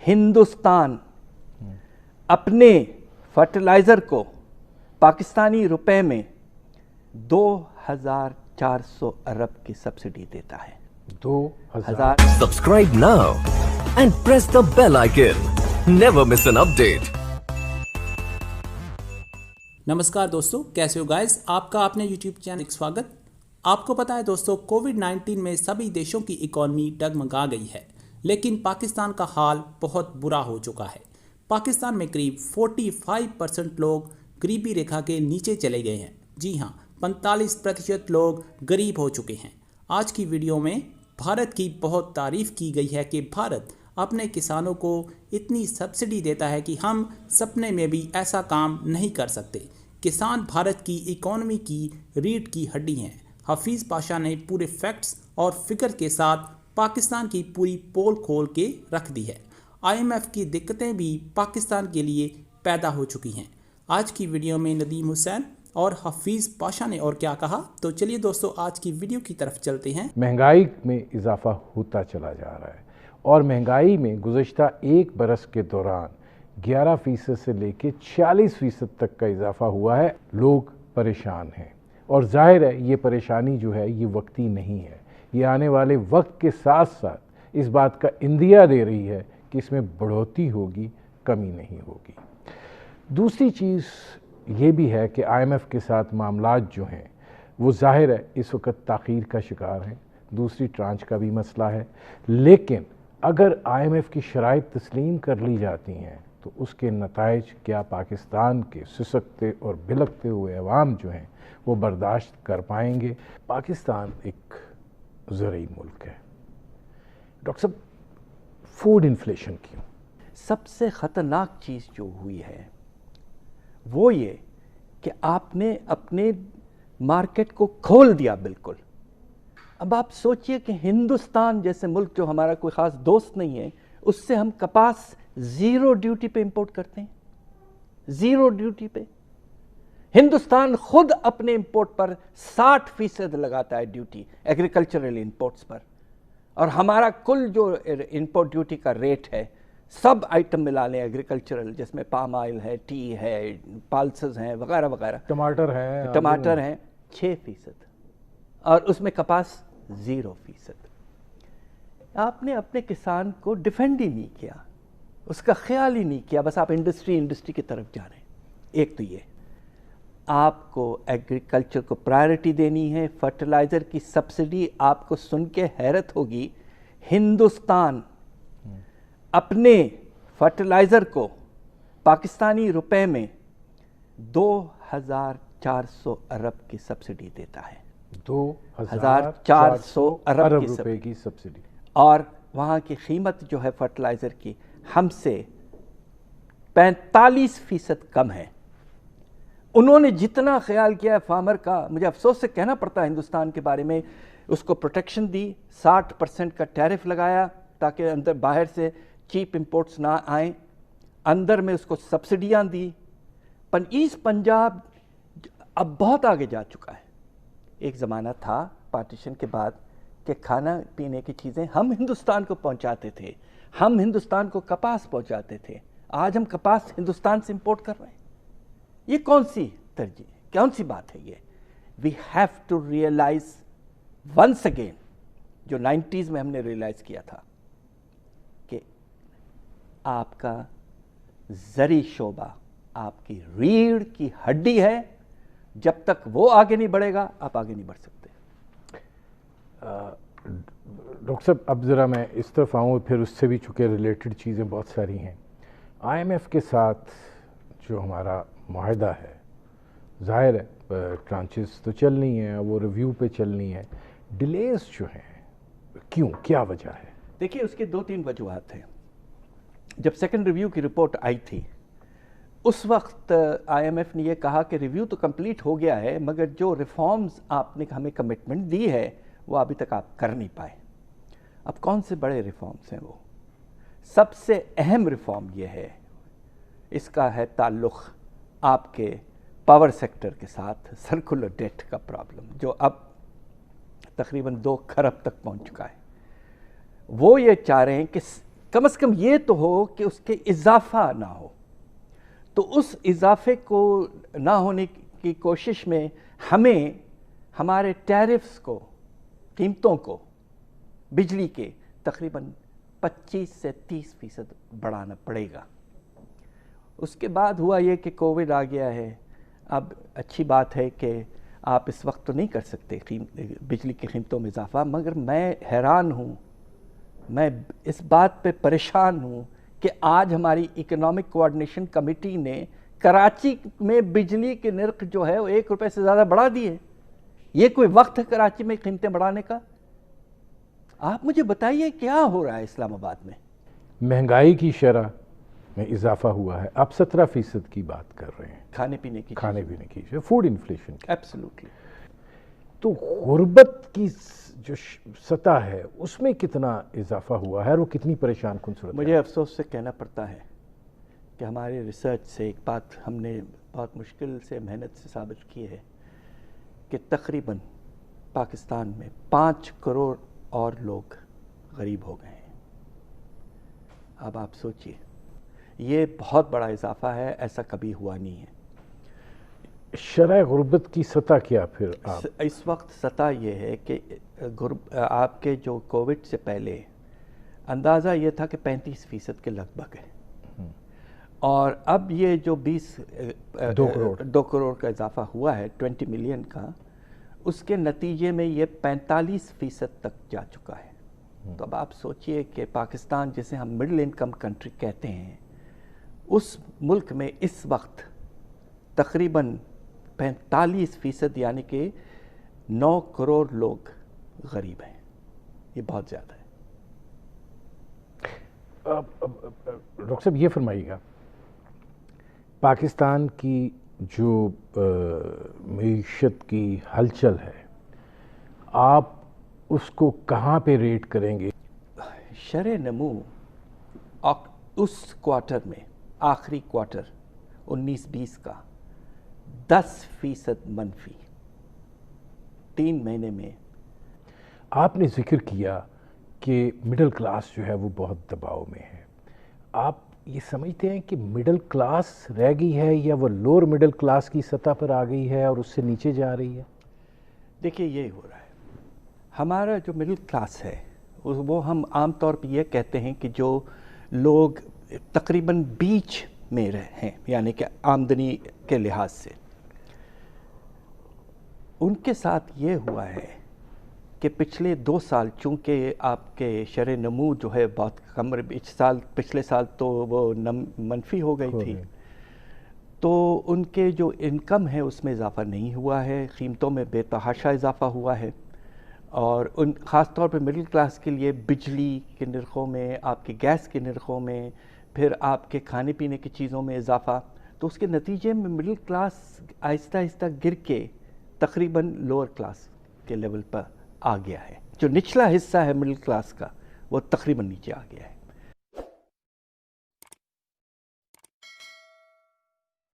ہندوستان اپنے فرٹیلائزر کو پاکستانی روپے میں 2400 ارب کی سبسڈی دیتا ہے. 2000. Subscribe now and press the bell icon. Never miss an update. نمسکار دوستو، کیسے ہو گائز؟ آپ کا اپنے یوٹیوب چینل ایک سواگت. آپ کو پتا ہے دوستو، کووڈ-19 میں سبھی دیشوں کی اکانومی ڈگمگا گئی ہے، لیکن پاکستان کا حال بہت برا ہو چکا ہے. پاکستان میں قریب 45% لوگ غریبی ریکھا کے نیچے چلے گئے ہیں. جی ہاں، 45% لوگ غریب ہو چکے ہیں. آج کی ویڈیو میں بھارت کی بہت تعریف کی گئی ہے کہ بھارت اپنے کسانوں کو اتنی سبسڈی دیتا ہے کہ ہم سپنے میں بھی ایسا کام نہیں کر سکتے. کسان بھارت کی اکانومی کی ریڑھ کی ہڈی ہیں. حفیظ پاشا نے پورے فیکٹس اور فگر کے ساتھ پاکستان کی پوری پول کھول کے رکھ دی ہے. IMF کی دقتیں بھی پاکستان کے لیے پیدا ہو چکی ہیں. آج کی ویڈیو میں ندیم حسین اور حفیظ پاشا نے اور کیا کہا، تو چلیے دوستو آج کی ویڈیو کی طرف چلتے ہیں. مہنگائی میں اضافہ ہوتا چلا جا رہا ہے اور مہنگائی میں گزشتہ ایک برس کے دوران 11% سے لے کے 40% تک کا اضافہ ہوا ہے. لوگ پریشان ہیں اور ظاہر ہے یہ پریشانی جو ہے یہ وقتی نہیں ہے، یہ آنے والے وقت کے ساتھ ساتھ اس بات کا اندیا دے رہی ہے کہ اس میں بڑھوتری ہوگی، کمی نہیں ہوگی. دوسری چیز یہ بھی ہے کہ IMF کے ساتھ معاملات جو ہیں وہ ظاہر ہے اس وقت تاخیر کا شکار ہیں. دوسری ٹرانچ کا بھی مسئلہ ہے، لیکن اگر IMF کی شرائط تسلیم کر لی جاتی ہیں تو اس کے نتائج کیا پاکستان کے سسکتے اور بلکتے ہوئے عوام جو ہیں وہ برداشت کر پائیں گے؟ پاکستان ایک زرعی ملک ہے. ڈاکٹر صاحب، فوڈ انفلیشن کیوں؟ سب سے خطرناک چیز جو ہوئی ہے وہ یہ کہ آپ نے اپنے مارکیٹ کو کھول دیا بالکل. اب آپ سوچئے کہ ہندوستان جیسے ملک جو ہمارا کوئی خاص دوست نہیں ہے، اس سے ہم کپاس 0 ڈیوٹی پہ امپورٹ کرتے ہیں. 0 ڈیوٹی پہ. ہندوستان خود اپنے امپورٹ پر 60% لگاتا ہے ڈیوٹی، ایگریکلچرل امپورٹس پر، اور ہمارا کل جو امپورٹ ڈیوٹی کا ریٹ ہے سب آئٹم ملا لیں ایگریکلچرل، جس میں پام آئل ہے، ٹی ہے، پالسز ہیں وغیرہ وغیرہ، ٹماٹر ہیں 6%، اور اس میں کپاس 0%. آپ نے اپنے کسان کو ڈیفینڈ ہی نہیں کیا، اس کا خیال ہی نہیں کیا، بس آپ انڈسٹری کی طرف جا رہے ہیں. ایک تو یہ آپ کو ایگریکلچر کو پرائرٹی دینی ہے. فرٹیلائزر کی سبسڈی آپ کو سن کے حیرت ہوگی، ہندوستان اپنے فرٹیلائزر کو پاکستانی روپے میں 2400 ارب کی سبسڈی دیتا ہے. 2400 ارب روپے کی سبسڈی، اور وہاں کی قیمت جو ہے فرٹیلائزر کی ہم سے 45% کم ہے. انہوں نے جتنا خیال کیا فارمر کا، مجھے افسوس سے کہنا پڑتا ہے ہندوستان کے بارے میں، اس کو پروٹیکشن دی، 60% کا ٹیرف لگایا تاکہ اندر باہر سے چیپ امپورٹس نہ آئیں، اندر میں اس کو سبسڈیاں دی. ایسٹ پنجاب اب بہت آگے جا چکا ہے. ایک زمانہ تھا پارٹیشن کے بعد کہ کھانا پینے کی چیزیں ہم ہندوستان کو پہنچاتے تھے، ہم ہندوستان کو کپاس پہنچاتے تھے. آج ہم کپاس ہندوستان سے امپورٹ کر رہے ہیں. یہ کون سی ترجیح، کون سی بات ہے یہ؟ We have to realise once again, جو 90s میں ہم نے ریئلائز کیا تھا کہ آپ کا زرعی شعبہ آپ کی ریڑھ کی ہڈی ہے. جب تک وہ آگے نہیں بڑھے گا آپ آگے نہیں بڑھ سکتے. ڈاکٹر صاحب اب ذرا میں اس طرف آؤں، پھر اس سے بھی چونکہ ریلیٹڈ چیزیں بہت ساری ہیں. IMF کے ساتھ جو ہمارا معاہدہ ہے، ظاہر ہے ٹرانچز تو چلنی ہیں، وہ ریویو پہ چلنی ہے. ڈیلیز جو ہیں کیوں، کیا وجہ ہے؟ دیکھیے اس کے 2-3 وجوہات ہیں. جب سیکنڈ ریویو کی رپورٹ آئی تھی اس وقت IMF نے یہ کہا کہ ریویو تو کمپلیٹ ہو گیا ہے، مگر جو ریفارمز آپ نے ہمیں کمٹمنٹ دی ہے وہ ابھی تک آپ کر نہیں پائے. اب کون سے بڑے ریفارمز ہیں وہ؟ سب سے اہم ریفارم یہ ہے، اس کا ہے تعلق آپ کے پاور سیکٹر کے ساتھ، سرکولر ڈیٹ کا پرابلم جو اب تقریباً 2 کھرب تک پہنچ چکا ہے. وہ یہ چاہ رہے ہیں کہ کم از کم یہ تو ہو کہ اس کے اضافہ نہ ہو. تو اس اضافے کو نہ ہونے کی کوشش میں ہمیں ہمارے ٹیرفز کو، قیمتوں کو بجلی کے تقریباً 25 سے 30% بڑھانا پڑے گا. اس کے بعد ہوا یہ کہ کووڈ آ گیا ہے. اب اچھی بات ہے کہ آپ اس وقت تو نہیں کر سکتے بجلی کی قیمتوں میں اضافہ، مگر میں حیران ہوں، میں اس بات پہ پریشان ہوں کہ آج ہماری اکنامک کوآرڈینیشن کمیٹی نے کراچی میں بجلی کے نرخ جو ہے وہ 1 روپے سے زیادہ بڑھا دیے. یہ کوئی وقت ہے کراچی میں قیمتیں بڑھانے کا؟ آپ مجھے بتائیے کیا ہو رہا ہے اسلام آباد میں؟ مہنگائی کی شرح میں اضافہ ہوا ہے. آپ 17% کی بات کر رہے ہیں. کھانے پینے کی فوڈ انفلیشن کی. ایبسلیوٹلی. تو غربت کی جو سطح ہے اس میں کتنا اضافہ ہوا ہے اور وہ کتنی پریشان کن صورت ہے؟ مجھے افسوس سے کہنا پڑتا ہے کہ ہماری ریسرچ سے ایک بات ہم نے بہت مشکل سے محنت سے ثابت کی ہے کہ تقریباً پاکستان میں 5 کروڑ اور لوگ غریب ہو گئے ہیں. اب آپ سوچئے، یہ بہت بڑا اضافہ ہے، ایسا کبھی ہوا نہیں ہے. شرح غربت کی سطح کیا پھر اس وقت سطح یہ ہے کہ آپ کے جو کووڈ سے پہلے اندازہ یہ تھا کہ 35% کے لگ بھگ ہے، اور اب یہ جو 2 کروڑ کا اضافہ ہوا ہے 20 ملین کا، اس کے نتیجے میں یہ 45% تک جا چکا ہے. تو اب آپ سوچئے کہ پاکستان جسے ہم مڈل انکم کنٹری کہتے ہیں، اس ملک میں اس وقت تقریباً 45% یعنی کہ 9 کروڑ لوگ غریب ہیں. یہ بہت زیادہ ہے. ڈاکٹر صاحب یہ فرمائیے گا، پاکستان کی جو معیشت کی ہلچل ہے آپ اس کو کہاں پہ ریٹ کریں گے؟ شرح نمو اس کوارٹر میں، آخری کوارٹر 19-20 کا 10% منفی 3 مہینے میں. آپ نے ذکر کیا کہ مڈل کلاس جو ہے وہ بہت دباؤ میں ہے. آپ یہ سمجھتے ہیں کہ مڈل کلاس رہ گئی ہے یا وہ لوور مڈل کلاس کی سطح پر آ گئی ہے اور اس سے نیچے جا رہی ہے؟ دیکھیے یہی ہو رہا ہے. ہمارا جو مڈل کلاس ہے وہ ہم عام طور پہ یہ کہتے ہیں کہ جو لوگ تقریباً بیچ میں ہیں، یعنی کہ آمدنی کے لحاظ سے، ان کے ساتھ یہ ہوا ہے کہ پچھلے 2 سال چونکہ آپ کے شرح نمو جو ہے بہت کم، پچھلے سال تو وہ منفی ہو گئی تھی، تو ان کے جو انکم ہے اس میں اضافہ نہیں ہوا ہے. قیمتوں میں بے تحاشا اضافہ ہوا ہے، اور خاص طور پہ مڈل کلاس کے لیے بجلی کے نرخوں میں، آپ کے گیس کے نرخوں میں، پھر آپ کے کھانے پینے کی چیزوں میں اضافہ. تو اس کے نتیجے میں مڈل کلاس آہستہ آہستہ گر کے تقریباً لوور کلاس کے لیول پر آ گیا ہے. جو نچلا حصہ ہے مڈل کلاس کا وہ تقریباً نیچے آ گیا ہے.